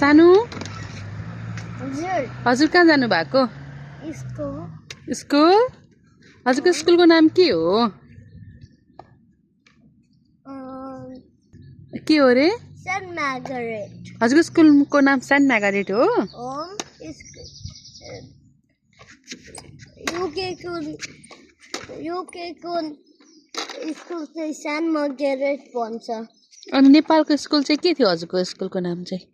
सानु हजुर हजुर कहाँ जानु भएको स्कुल स्कुल हजुरको स्कुलको नाम के हो के हो रे सेन्ट मार्गरेट हजुरको स्कुलको नाम सेन्ट मार्गरेट हो युकेको स्कुल चाहिँ सेन्ट मार्गरेट भन्छ अनि नेपालको स्कुल चाहिँ के थियो हजुरको स्कुलको नाम चाहिँ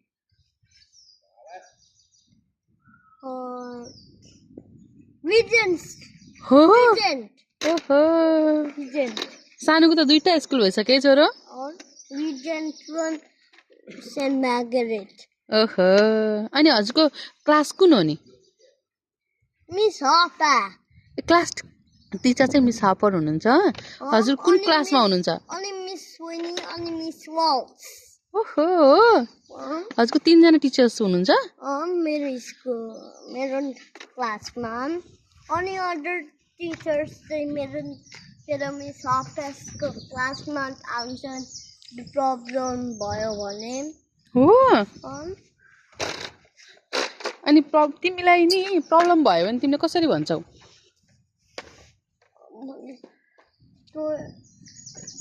रिजेन्ट हो रिजेन्ट ओहो रिजेन्ट सानुको त दुईटा स्कुल भइसक्यो छोरो रिजेन्ट सेन्ट मार्गरेट ओहो अनि हजुरको क्लास कुन हो नि मिस हपा क्लास टिचर चाहिँ मिस हापर हुनुहुन्छ हजुर कुन क्लासमा हुनुहुन्छ अनि मिस विनी अनि मिस वाल्स ओहो हजुरको 3 जना टिचर्स हुनुहुन्छ मेरो क्लासमा अनि अदर टिचर्स चाहिँ मेरो मिस हफेसको क्लासमा आउँछन् प्रब्लम भयो भने हो अनि तिमीलाई नि प्रब्लम भयो भने तिमीले कसरी भन्छौ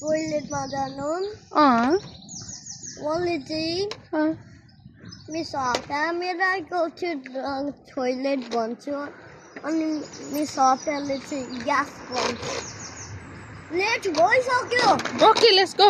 टोइलेटमा जानु उहाँले चाहिँ मिस हप्ता मेरो गो टु टोइलेट भन्छु अनि मिस हप्ताले चाहिँ ग्यास भन्छ लेट भइसक्यो ओके लेट्स गो